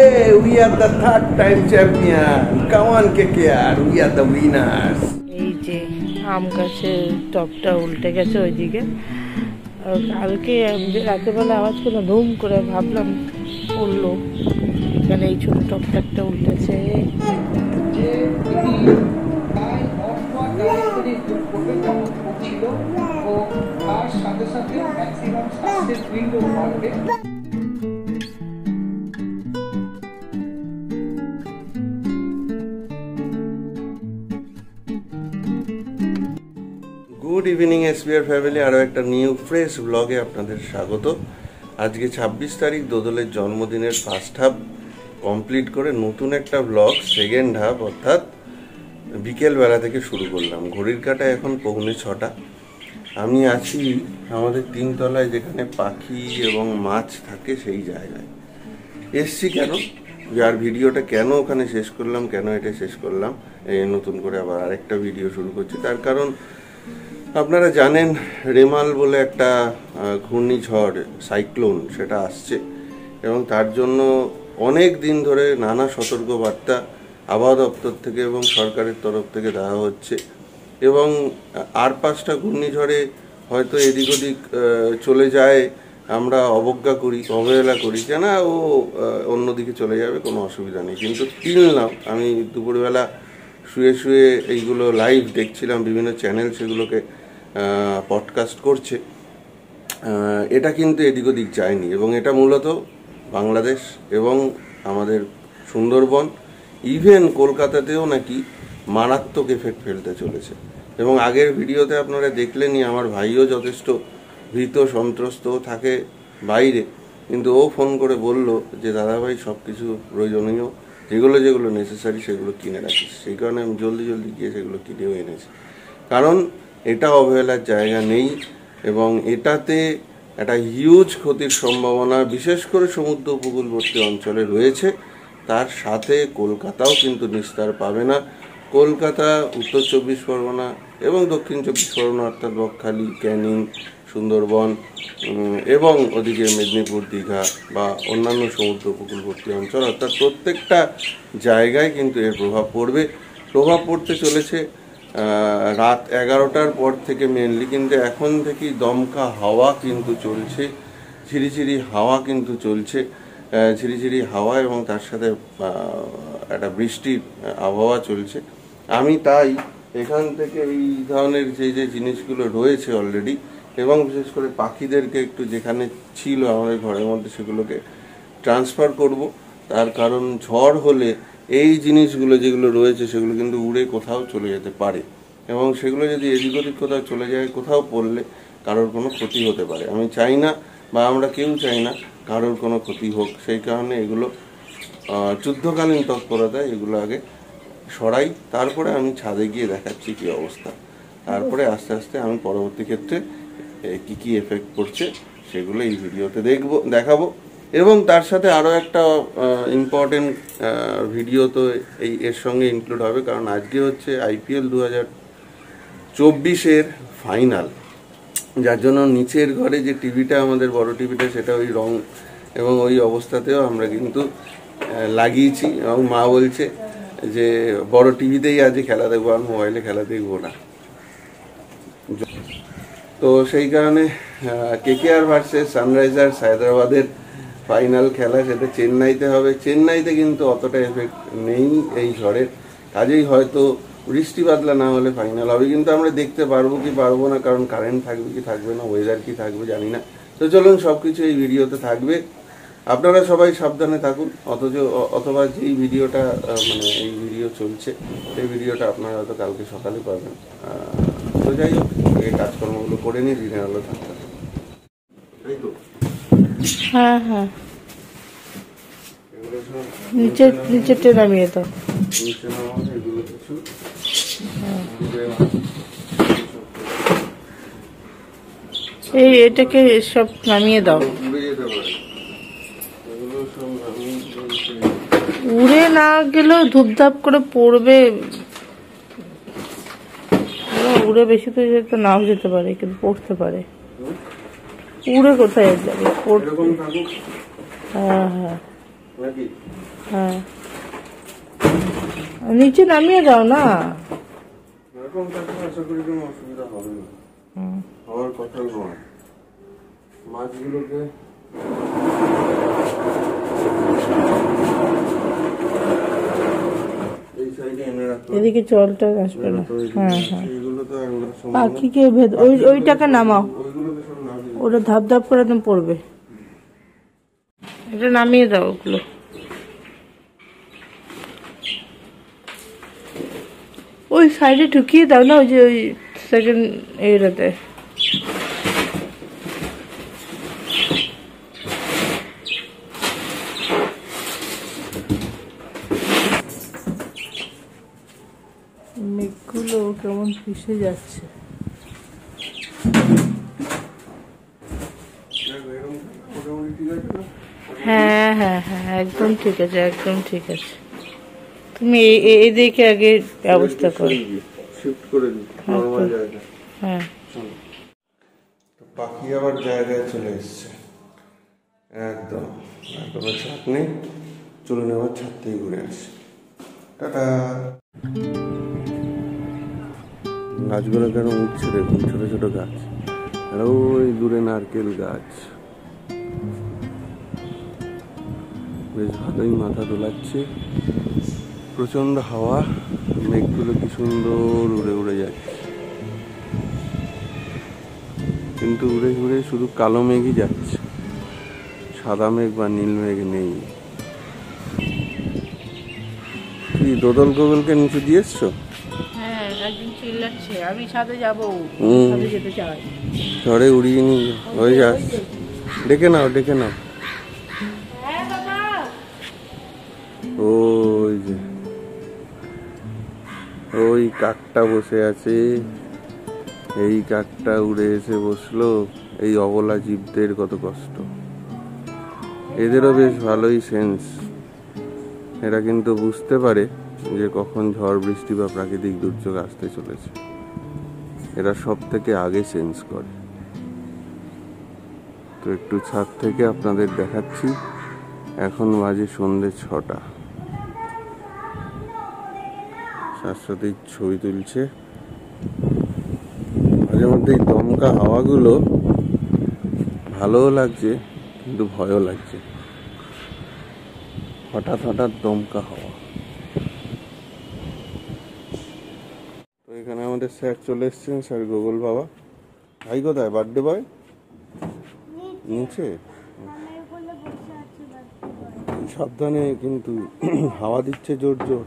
Hey, we are the third time champion. Come on, KKR. We are the winners. এই যে আম গাছের টপটা উল্টে গেছে ওইদিকে। কালকে রাতেবেলা আওয়াজ পেলাম, ধুম করে ভাবলাম উঠলো, এখানে এই ছোট টপটা একটা উল্টেছে। গুড ইভিনিং এসবিআর ফ্যামিলি, আরও একটা নিউ ফ্রেশ ব্লগে আপনাদের স্বাগত। আজকে 26 তারিখ, দোদলের জন্মদিনের ফার্স্ট হাফ কমপ্লিট করে নতুন একটা ব্লগ সেকেন্ড হাফ অর্থাৎ বিকেলবেলা থেকে শুরু করলাম। ঘড়ির কাঁটায় এখন 6:45। আমি আছি আমাদের 3 তলায়, যেখানে পাখি এবং মাছ থাকে সেই জায়গায় এসছি। কেন, যার ভিডিওটা কেন ওখানে শেষ করলাম, কেন এটা শেষ করলাম, নতুন করে আবার আরেকটা ভিডিও শুরু করছি, তার কারণ আপনারা জানেন রেমাল বলে একটা ঘূর্ণিঝড় সাইক্লোন সেটা আসছে, এবং তার জন্য অনেক দিন ধরে নানা সতর্কবার্তা আবহাওয়া দপ্তর থেকে এবং সরকারের তরফ থেকে দেওয়া হচ্ছে। এবং আর 5টা ঘূর্ণিঝড়ে হয়তো এদিক ওদিক চলে যায়, আমরা অবহেলা করি যে না ও অন্যদিকে চলে যাবে, কোনো অসুবিধা নেই। কিন্তু টিল নাও আমি দুপুরবেলা শুয়ে শুয়ে এইগুলো লাইভ দেখছিলাম, বিভিন্ন চ্যানেল সেগুলোকে পডকাস্ট করছে, এটা কিন্তু এদিক ওদিক যায়নি। এবং এটা মূলত বাংলাদেশ এবং আমাদের সুন্দরবন, ইভেন কলকাতাতেও নাকি মারাত্মক এফেক্ট ফেলতে চলেছে। এবং আগের ভিডিওতে আপনারা দেখলেনই, আমার ভাইও যথেষ্ট ভীত সন্ত্রস্ত থাকে বাইরে, কিন্তু ও ফোন করে বলল যে দাদাভাই সব কিছু প্রয়োজনীয় যেগুলো নেসেসারি সেগুলো কিনে রাখিস। সেই কারণে আমি জলদি গিয়ে সেগুলো কিনেও এনেছি, কারণ এটা অবহেলার জায়গা নেই। এবং এটাতে একটা হিউজ ক্ষতির সম্ভাবনা বিশেষ করে সমুদ্র উপকূলবর্তী অঞ্চলে রয়েছে। তার সাথে কলকাতাও কিন্তু নিস্তার পাবে না। কলকাতা, উত্তর 24 পরগনা এবং দক্ষিণ 24 পরগনা অর্থাৎ বকখালি, ক্যানিং, সুন্দরবন এবং ওদিকে মেদিনীপুর, দীঘা বা অন্যান্য সমুদ্র উপকূলবর্তী অঞ্চল, অর্থাৎ প্রত্যেকটা জায়গায় কিন্তু এর প্রভাব পড়তে চলেছে রাত 11টার পর থেকে মেনলি। কিন্তু এখন থেকেই দমকা হাওয়া কিন্তু চলছে, ঝিরিঝিরি হাওয়া কিন্তু চলছে, ঝিরিঝিরি হাওয়া এবং তার সাথে একটা বৃষ্টির আবহাওয়া চলছে। আমি তাই এখান থেকে এই ধরনের যে জিনিসগুলো রয়েছে অলরেডি, এবং বিশেষ করে পাখিদেরকে একটু যেখানে ছিল আমাদের ঘরের মধ্যে সেগুলোকে ট্রান্সফার করব। তার কারণ ঝড় হলে এই জিনিসগুলো যেগুলো রয়েছে সেগুলো কিন্তু উড়ে কোথাও চলে যেতে পারে, এবং সেগুলো যদি এদিক ওদিক কোথাও চলে যায়, কোথাও পড়লে কারোর কোনো ক্ষতি হতে পারে। আমি চাই না, বা আমরা কেউ চাই না কারোর কোনো ক্ষতি হোক। সেই কারণে এগুলো যুদ্ধকালীন তৎপরতায় এগুলো আগে সরাই, তারপরে আমি ছাদে গিয়ে দেখাচ্ছি কী অবস্থা। তারপরে আস্তে আস্তে আমি পরবর্তী ক্ষেত্রে কী এফেক্ট পড়ছে সেগুলো এই ভিডিওতে দেখাবো। এবং তার সাথে আরও একটা ইম্পর্টেন্ট ভিডিও তো এর সঙ্গে ইনক্লুড হবে, কারণ আজকে হচ্ছে IPL 2024-এর ফাইনাল, যার জন্য নিচের ঘরে যে টিভিটা, আমাদের বড় টিভিটা, সেটা ওই রং এবং ওই অবস্থাতেও আমরা কিন্তু লাগিয়েছি। এবং মা বলছে যে বড় টিভিতেই আজ খেলা দেখবো, আর মোবাইলে খেলা দেখবো না। তো সেই কারণে KKR ভার্সেস সানরাইজার্স হায়দ্রাবাদের ফাইনাল খেলা, সেটা চেন্নাইতে হবে। চেন্নাইতে কিন্তু অতটা এফেক্ট নেই এই ঝড়ের, কাজেই হয়তো বৃষ্টি বাদলা না হলে ফাইনাল হবে। কিন্তু আমরা দেখতে পারবো কি পারবো না, কারণ কারেন্ট থাকবে কি থাকবে না, ওয়েদার কি থাকবে জানি না। তো চলুন, সব কিছু এই ভিডিওতে থাকবে। আপনারা সবাই সাবধানে থাকুন। অথবা যেই ভিডিওটা এই ভিডিও চলছে, সেই ভিডিওটা আপনারা হয়তো কালকে সকালে পাবেন। তো যাই হোক, এই কাজকর্মগুলো করে নিয়ে দিনের আলো থাকতে হবে, তাই তো? হ্যাঁ, নিচেরটা নামিয়ে দাও। নিচে নামানো এগুলো কিছু এটাকে সব নামিয়ে দাও। উড়ে যেতে পারে, এগুলো সব নামিয়ে উড়ে না গেলেও ধূপধাপ করে পড়বে। উড়ে বেশি তো যেতে নাও যেতে পারে, কিন্তু পড়তে পারে। উড়ে কোথায় যাবে? হ্যাঁ, নাকি হ্যাঁ, নিচে নামিয়ে দাও না। এরকম থাকলে আশা করি কোনো অসুবিধা হবে না, হওয়ার কথাই নয়। মাছগুলোকে এদিকে জলটা আসবে না। হ্যাঁ হ্যাঁ, এগুলো তো পাখিকে ওইটাকে নামাও, ওটা ধাপ ধাপ করে একদম পড়বে। এটা নামিয়ে দাও ওগুলো। ওই সাইডে ঢুকিয়ে দাও না, ওই যে ওই সেকেন্ড এটাতে। মেঘগুলো কেমন পিষে যাচ্ছে। হ্যাঁ হ্যাঁ হ্যাঁ, একদম ঠিক আছে, একদম ঠিক আছে। তুমি এদিকে আগে ব্যবস্থা করো। হ্যাঁ, পাখি আবার জায়গায় চলে এসছে একদম, কোনো ছাদ নেই। চলুন আবার ছাদ থেকে ঘুরে আসি। টাটা। গাছগুলো কেন উঠছে দেখুন, ছোট ছোট গাছ, আর ওই দূরে নারকেল গাছ। বেশ ভালোই মাথা দোলাচ্ছে, প্রচন্ড হাওয়া, মেঘগুলো কি সুন্দর উড়ে উড়ে যাচ্ছে, কিন্তু উড়ে উড়ে শুধু কালো মেঘই যাচ্ছে, সাদা মেঘ বা নীল মেঘ নেই। কি দোদল গোগলকে নিচে দিয়ে এসছো? হ্যাঁ, একদিন চিল্লাচ্ছে আমি ছাদে যাবো, ছাদে যেতে চাই। ঝড়ে উড়িয়ে নিয়ে হয়ে যাস, ডেকে নাও ডেকে নাও। ওই যে ওই কাকটা বসে আছে, এই কাকটা উড়ে এসে বসলো। এই অবলা জীবদের কত কষ্ট, এদেরও বেশ ভালোই সেন্স। এরা কিন্তু বুঝতে পারে যে কখন ঝড় বৃষ্টি বা প্রাকৃতিক দুর্যোগ আসতে চলেছে, এরা সব থেকে আগে সেন্স করে। তো একটু ছাদ থেকে আপনাদের দেখাচ্ছি, এখন বাজে সন্ধ্যে 6টা। শাশ্বতীর ছবি তুলছে। মাঝে মধ্যে এই দমকা হাওয়াগুলো ভালোও লাগছে কিন্তু ভয়ও লাগছে, হঠাৎ হঠাৎ দমকা হাওয়া। তো এখানে আমাদের স্যার চলে এসছেন, স্যার গোগল বাবা। ভাই কোথায়? বার্থডে বয় নিচে। সাবধানে কিন্তু, হাওয়া দিচ্ছে জোর জোর।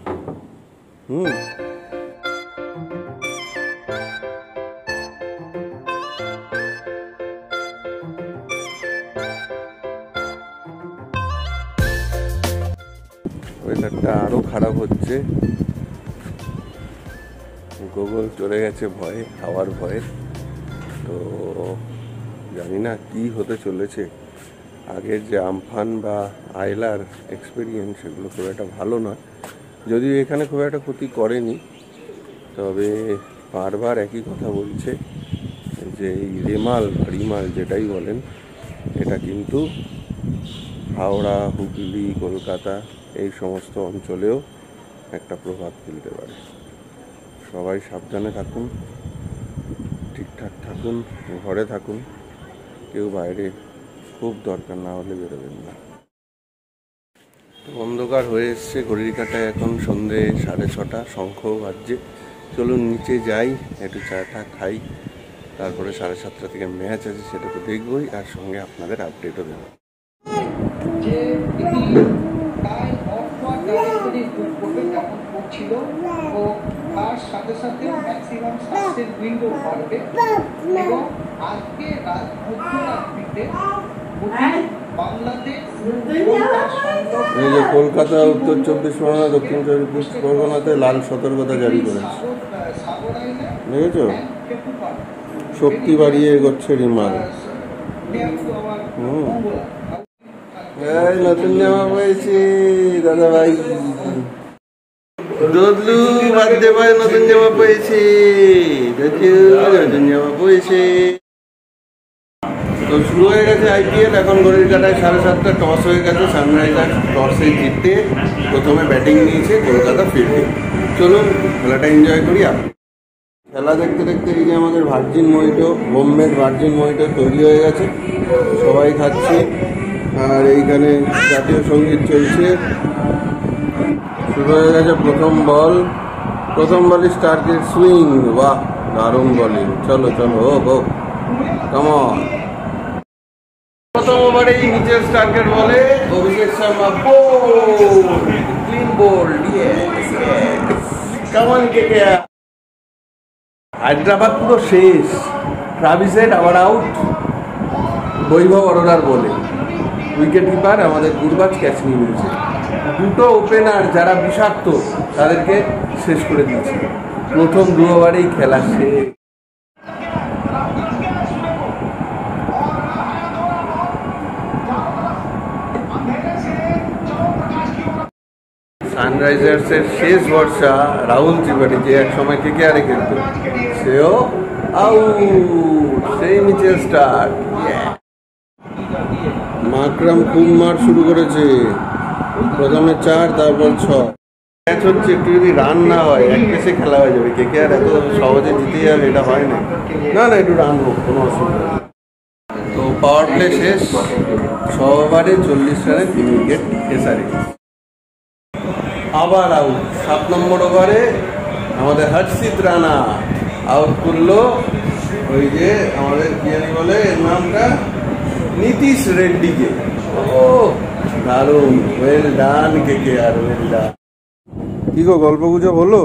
ওয়েদারটা আরো খারাপ হচ্ছে, গোগল চলে গেছে ভয়ে, হাওয়ার ভয়ে। তো জানি না কি হতে চলেছে। আগের যে আমফান বা আয়লার এক্সপিরিয়েন্স, সেগুলো খুব একটা ভালো নয়, যদিও এখানে খুব একটা ক্ষতি করেনি। তবে বারবার একই কথা বলছে যে এই রিমাল যেটাই বলেন, এটা কিন্তু হাওড়া, হুগলি, কলকাতা এই সমস্ত অঞ্চলেও একটা প্রভাব ফেলতে পারে। সবাই সাবধানে থাকুন, ঠিকঠাক থাকুন, ঘরে থাকুন, কেউ বাইরে খুব দরকার না হলে বেরোবেন না। অন্ধকার হয়ে এসছে, ঘড়ির কাঁটায় এখন সন্ধে 6:30, শঙ্খও বাজছে। চলুন নিচে যাই, একটু চাটা খাই, তারপরে 7:30 থেকে ম্যাচ আছে, সেটা তো দেখবই, আর সঙ্গে আপনাদের আপডেটও দেবো। তার সাথে সাথে ম্যাক্সিমাম শ্বাসের উইন্ডো বাড়বে এবং আজকে রাত মধ্যরাত্রিতে বাংলাদেশ, এই যে কলকাতা, উত্তর 24 পরগনা, দক্ষিণ 24 পরগনাতে লাল সতর্কতা জারি করেছে, দেখেছো? শক্তি বাড়িয়ে এগোচ্ছে রিমাল। নতুন জামা পেয়েছি দাদা ভাই, দোদলু বার্থডে বয় নতুন জামা পেয়েছি, নতুন জামা পেয়েছি। তো শুরু হয়ে গেছে আইপিএল। এখন ঘড়ির কাটায় 7:30 টস হয়ে গেছে। সানরাইজার্স টসে জিতে প্রথমে ব্যাটিং নিয়েছে কলকাতা ফিল্ডিং। চলুন খেলাটা এনজয় করি। খেলা দেখতে দেখতে এই যে আমাদের virgin mojito, homemade virgin mojito তৈরি হয়ে গেছে, সবাই খাচ্ছে। আর এইখানে জাতীয় সঙ্গীত চলছে। শুরু হয়ে গেছে প্রথম বলই স্টার্কের সুইং। বাহ, দারুণ বলিং। চলো চলো, ও কাম অন। প্রথম ওভারেই নিচের স্টার্কের বলে Abhishek Sharma clean bowled. Come on KKR. Hyderabad পুরো শেষ। ট্রাভিস হেড আবার আউট, বৈভব অরোরার বলে। উইকেট কিপার আমাদের গুরবাজ ক্যাচ নিয়ে নিয়েছে। দুটো ওপেনার যারা বিষাক্ত তাদেরকে শেষ করে দিয়েছে প্রথম 2 ওভারেই খেলা শেষ। সানরাইজার্সের শেষ ভরসা রাহুল ত্রিপাঠী, যে এক সময় কেকেআরে খেলতো, সেও আউট। সেই মিচেল স্টার্ক। মাকরাম খুব মার শুরু করেছে। প্রথমে 4, তারপর 6। ম্যাচ হচ্ছে, একটু যদি রান না হয় এক পেসে খেলা হয়ে যাবে। কেকেআর এত সহজে জিতে যাবে এটা হয় না। না একটু রান হোক, কোনো অসুবিধা নেই। তো পাওয়ার প্লে শেষ। 6 ওভারে 40 রানে 3 উইকেট খেসারি। আবার আউট। 7 নম্বর ওভারে আমাদের হর্ষিত রানা আউট করলো ওই যে আমাদের কি জানি বলে এর নামটা, নীতিশ রেড্ডিকে। ও দারুণ, well done KKR, well done. কি গো, গল্প গুজব হলো?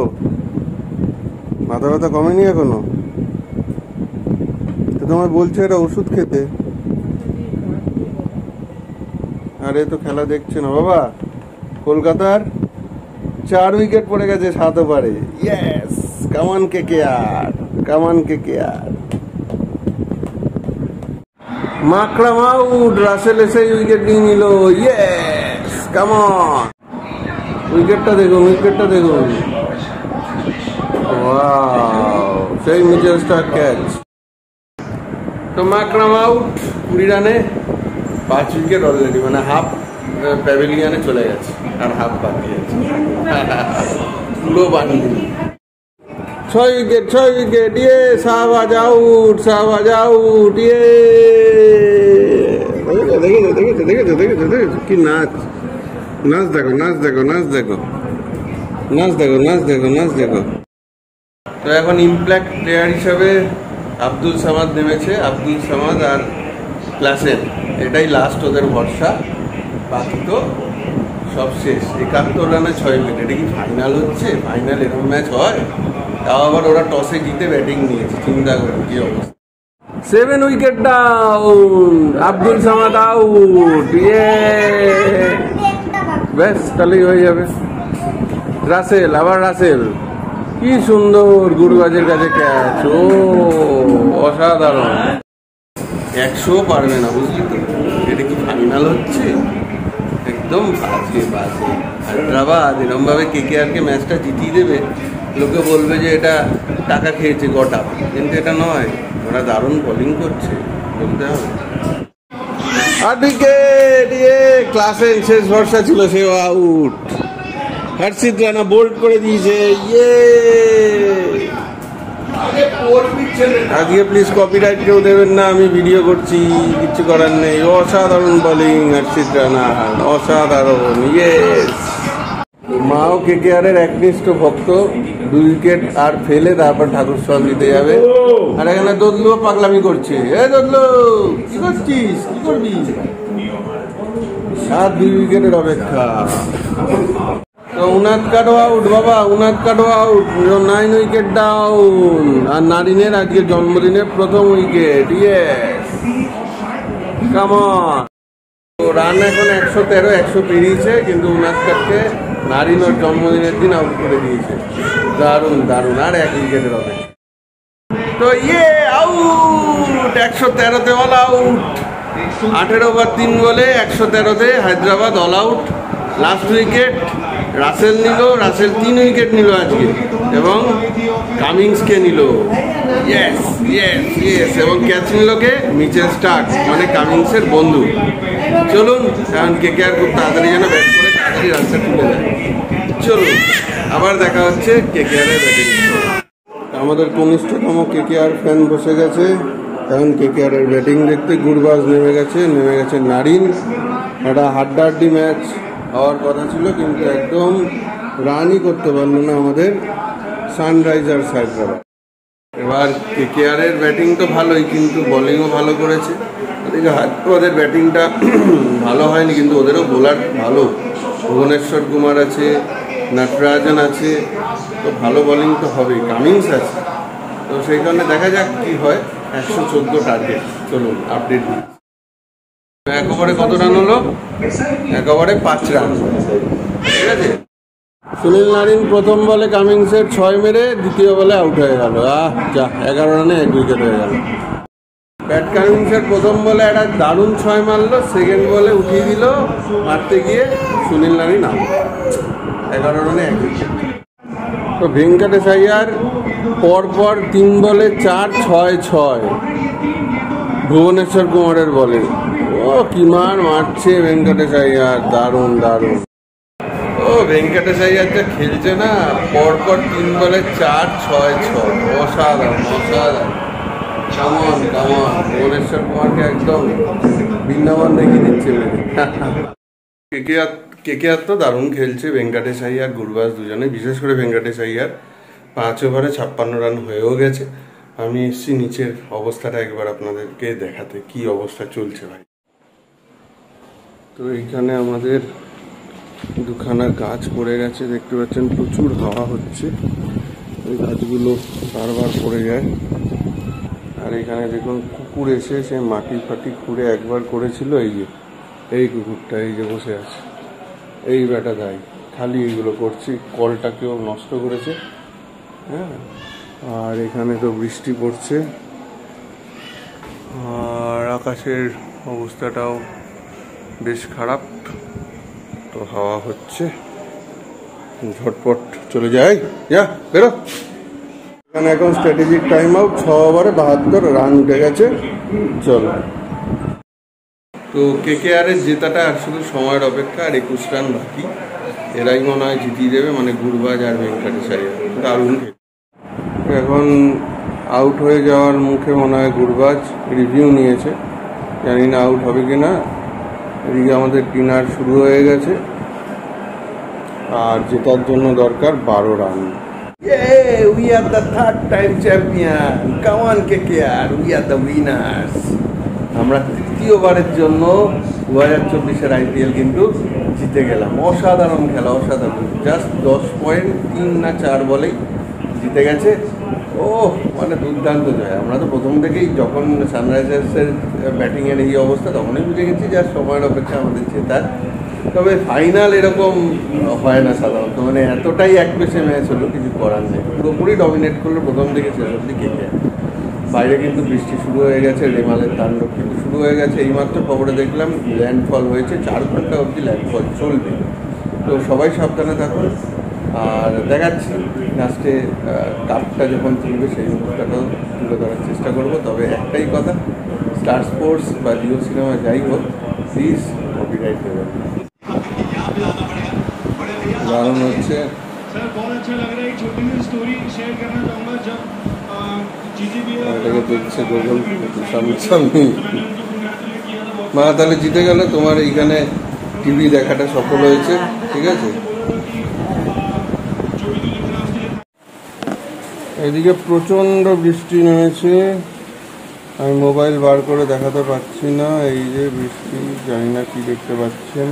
মাথা ব্যথা কমেনি এখনো? তো তোমায় বলছে এটা ওষুধ খেতে। আরে তো খেলা দেখছে না বাবা। কলকাতার 4 উইকেট পড়ে গেছে 7 ওভারে। Yes, come on KKR, come on KKR. Markram out, Russell এসে উইকেট নিয়ে নিল। Yes, come on. উইকেটটা দেখুন, উইকেটটা দেখুন। ওয়াও, সেই মিচেল স্টার্ক ক্যাচ। তো মাকরাম আউট 20 রানে 5 উইকেট অলরেডি, মানে হাফ প্যাভিলিয়নে চলে গেছে আর হাফ বাকি আছে। পুরো বানিয়ে 6 উইকেট। ইয়ে, শাহবাজ আউট, শাহবাজ আউট। ইয়ে, দেখেছো কি নাচ দেখো, নাচ দেখো। তো এখন ইমপ্যাক্ট প্লেয়ার হিসাবে আব্দুল সামাদ নেমেছে। আব্দুল সামাদ আর ক্লাসেন, এটাই লাস্ট ওদের ভরসা। বাকি তো সব শেষ। 71 রানে 6 উইকেট। এটা কি ফাইনাল হচ্ছে? ফাইনাল এরকম ম্যাচ হয়? তাও আবার ওরা টসে জিতে ব্যাটিং নিয়েছে। চিন্তা করুন কি অবস্থা। 7 wicket down, Abdul Samad out. ব্যাস, তাহলেই হয়ে যাবে। রাসেল, আবার রাসেল, কি সুন্দর গুরবাজের কাছে ক্যাচ। ও অসাধারণ। 100 পারবে না, বুঝলি তো? এটা কি ফাইনাল হচ্ছে? একদম বাজে। হায়দ্রাবাদ এরকম ভাবে কেকেআরকে ম্যাচটা জিতিয়ে দেবে, লোকে বলবে যে এটা টাকা খেয়েছে গোটা, কিন্তু এটা নয়। ওরা দারুণ বোলিং করছে, বলতে হবে। আর উইকেট। ক্লাসের শেষ ভরসা ছিল, সে আউট। হর্ষিত রানা বোল্ড করে দিয়েছে। আজকে প্লিজ কপিরাইট কেউ দেবেন না, আমি ভিডিও করছি, কিচ্ছু করার নেই। অসাধারণ বোলিং হর্ষিত রানা, অসাধারণ। ইয়েস, মাও কেকেআরের একনিষ্ঠ ভক্ত। 2 উইকেট আর ফেলে তারপর ঠাকুর সব দিতে যাবে। আর এখানে দদলুও পাগলামি করছে। দদলু, কি করছিস, কি করবি? আর 2 উইকেটের অপেক্ষা। তো উনাদকাটো আউট বাবা, উনাদকাটো আউট। 9 wicket down. আর নারিনের আজকে জন্মদিনের প্রথম উইকেট। Yes, come on. তো রান এখন 113, 100 পেরিয়েছে, কিন্তু উনাদকাটকে নারিন ওর জন্মদিনের দিন আউট করে দিয়েছে। দারুণ। আর 1 উইকেটের অপেক্ষা। তো আউট, 113তে অল আউট। 18 ওভার 3 বলে 113তে Hyderabad all out. Last wicket Russell নিল। রাসেল 3 উইকেট নিল আজকে, এবং কামিংসকে নিল। ইয়েস, ইয়েস ইয়েস, এবং ক্যাচ নিলোকে মিচেল স্টার্ক, মানে কামিংসের বন্ধু। চলুন এখন কেকেআর খুব তাড়াতাড়ি যেন ব্যাট করে তাড়াতাড়ি রানটা তুলে দেয়। চলুন আবার দেখা হচ্ছে কেকেআরের ব্যাটিং। আমাদের কনিষ্ঠতম কেকেআর ফ্যান বসে গেছে, এখন কেকেআরের ব্যাটিং দেখতে। গুরবাজ নেমে গেছে নারিন। একটা হাড্ডাহাড্ডি ম্যাচ হওয়ার কথা ছিল, কিন্তু একদম রানই করতে পারলো না আমাদের সানরাইজার্স হায়দ্রাবাদ। এবার কেকেআরের ব্যাটিং তো ভালোই, কিন্তু বোলিংও ভালো করেছে। ওদিকে হায়দ্রাবাদের ব্যাটিংটা ভালো হয়নি, কিন্তু ওদেরও বোলার ভালো। ভুবনেশ্বর কুমার আছে, নটরাজন আছে, তো ভালো বোলিং তো হবেই। কামিংস আছে, তো সেই কারণে দেখা যাক কি হয়। 114 টার্গেট। চলুন আপডেট দিই। এক ওভারে কত রান হলো? এক ওভারে 5 রান, ঠিক আছে। সুনীল নারিন প্রথম বলে কামিংসের 6 মেরে দ্বিতীয় বলে আউট হয়ে গেল। যা 11 রানে 1 উইকেট হয়ে গেল। প্যাট কামিংসের প্রথম বলে একটা দারুণ 6 মারলো, সেকেন্ড বলে উঠিয়ে দিল, মারতে গিয়ে সুনীল নারিন আউট। 11 রানে 1 উইকেট। তো ভেঙ্কটেশ আইয়ার পরপর 3 বলে 4-6-6 ভুবনেশ্বর কুমারের বলে। ও কি মারছে ভেঙ্কটেশ আইয়ার, দারুণ দারুণ। ও ভেঙ্কটেশ আইয়ার যা খেলছে না, পরপর 3 বলে 4-6-6, অসাধারণ অসাধারণ। কামন ভুবনেশ্বর কুমারকে একদম বৃন্দাবন দেখিয়ে দিচ্ছে। কেকেআর তো দারুণ খেলছে, ভেঙ্কটেশ আইয়ার গুরবাজ দুজনে। বিশেষ করে ভেঙ্কটেশ আইয়ার 5 ওভারে 56 রান হয়েও গেছে। আমি এসছি নিচের অবস্থাটা একবার আপনাদেরকে দেখাতে, কি অবস্থা চলছে ভাই। তো এইখানে আমাদের দুখানা গাছ পড়ে গেছে, দেখতে পাচ্ছেন প্রচুর হাওয়া হচ্ছে, ওই গাছগুলো বারবার পড়ে যায়। আর এখানে দেখুন কুকুর এসে সে মাটি ফাটি খুঁড়ে একবার করেছিল, এই কুকুরটা এই যে বসে আছে, এই ব্যাটা দায় খালি এইগুলো করছে। কলটাকেও নষ্ট করেছে। হ্যাঁ, আর এখানে তো বৃষ্টি পড়ছে, আর আকাশের অবস্থাটাও বেশ খারাপ। তো হাওয়া হচ্ছে, ঝটপট চলে যায়, যা বেরো। এখানে এখন স্ট্র্যাটেজিক টাইম আউট, 6 ওভারে 72 রান উঠে গেছে। চলো, তো কেকেআরের জেতাটা আর শুধু সময়ের অপেক্ষা। আর 21 রান বাকি, এরাই মনে হয় জিতিয়ে দেবে, মানে গুরবাজ আর ভেঙ্কটেশ আইয়ার। দারুণ এখন আউট হয়ে যাওয়ার মুখে মনে হয় গুরবাজ। রিভিউ নিয়েছে, জানি না আউট হবে কি না। এদিকে আমাদের ডিনার শুরু হয়ে গেছে, আর জেতার জন্য দরকার 12 run. We are the 3rd time champion. Come on KKR, we are the winners. আমরা তৃতীয়বারের জন্য 2024-এর IPL কিন্তু জিতে গেলাম। অসাধারণ খেলা, অসাধারণ। জাস্ট 10 পয়েন্ট 3 না 4 বলেই জিতে গেছে। ও মানে দুর্দান্ত জয়। আমরা তো প্রথম থেকেই যখন সানরাইজার্সের ব্যাটিংয়ের এই অবস্থা, তখনই বুঝে গেছি যে সময়ের অপেক্ষা আমাদের জেতার। তবে ফাইনাল এরকম হয় না সাধারণত, মানে এতটাই এক পেশে ম্যাচ হলো, কিছু করার নেই। পুরোপুরি ডমিনেট করলো প্রথম থেকে শেষ অব্দি কেকেআর। বাইরে কিন্তু বৃষ্টি শুরু হয়ে গেছে, রেমালের তাণ্ডব কিন্তু শুরু হয়ে গেছে। এইমাত্র খবরে দেখলাম ল্যান্ডফল হয়েছে, 4 ঘন্টা অবধি ল্যান্ডফল চলবে। তো সবাই সাবধানে থাকুন, আর দেখাচ্ছি লাস্টে কাপটা যখন তুলবে সেই মুহূর্তটাও তুলে ধরার চেষ্টা করব। তবে একটাই কথা, স্টার স্পোর্টস বা জিও সিনেমা যাই হোক, প্লিজ কপিরাইট দেবেন। দারুণ হচ্ছে। এটাকে দেখছে গুগল সামনাসামনি। মা তাহলে জিতে গেল, তোমার এইখানে টিভি দেখাটা সফল হয়েছে, ঠিক আছে। এদিকে প্রচণ্ড বৃষ্টি নেমেছে, আমি মোবাইল বার করে দেখাতে পাচ্ছি না। এই যে বৃষ্টি, জানি না কি দেখতে পাচ্ছেন।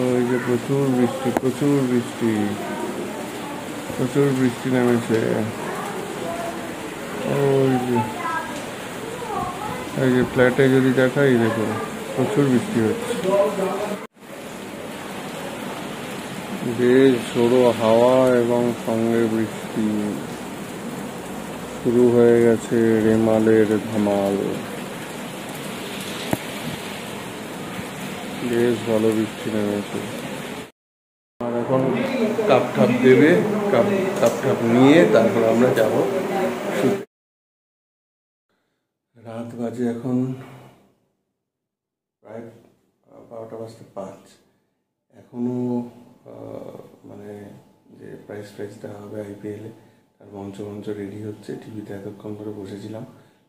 ওই যে প্রচুর বৃষ্টি, প্রচুর বৃষ্টি, প্রচুর বৃষ্টি নেমেছে। ওই যে এই যে ফ্ল্যাটে যদি দেখাই, দেখুন প্রচুর বৃষ্টি হচ্ছে। বেশ ঝোড়ো হাওয়া এবং সঙ্গে বৃষ্টি শুরু হয়ে গেছে। রেমালের ধামাল, বেশ ভালো বৃষ্টি নেমেছে। আর এখন কাপ ঠাপ দেবে, কাপ ঠাপ নিয়ে তারপর আমরা যাবো। রাত বাজে এখন প্রায় 12:05। এখনও মানে যে প্রাইজ দেওয়া হবে আইপিএলে তার মঞ্চ রেডি হচ্ছে। টিভিতে এতক্ষণ ধরে বসেছিলাম,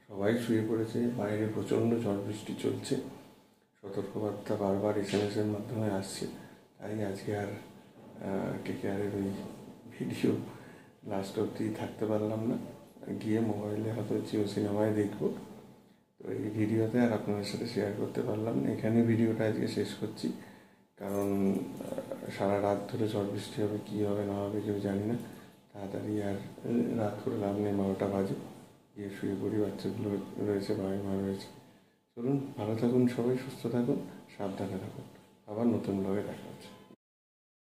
সবাই শুয়ে পড়েছে। বাইরে প্রচণ্ড ঝড় বৃষ্টি চলছে, সতর্কবার্তা বারবার এসএমএসের মাধ্যমে আসছে। তাই আজকে আর কেকেআরের ওই ভিডিও লাস্ট অবধি থাকতে পারলাম না, গিয়ে মোবাইলে হয়তো জিও সিনেমায় দেখবো। তো এই ভিডিওতে আর আপনাদের সাথে শেয়ার করতে পারলাম না। এখানে ভিডিওটা আজকে শেষ করছি, কারণ সারা রাত ধরে ঝড় বৃষ্টি হবে, কী হবে না হবে কেউ জানি না। তাড়াতাড়ি আর রাত করে লাভ নেই, 12টা বাজে, গিয়ে শুয়ে পড়ি। বাচ্চাগুলো রয়েছে, বাবা মা রয়েছে। চলুন, ভালো থাকুন সবাই, সুস্থ থাকুন, সাবধানে থাকুন। আবার নতুন ব্লগে দেখা হচ্ছে।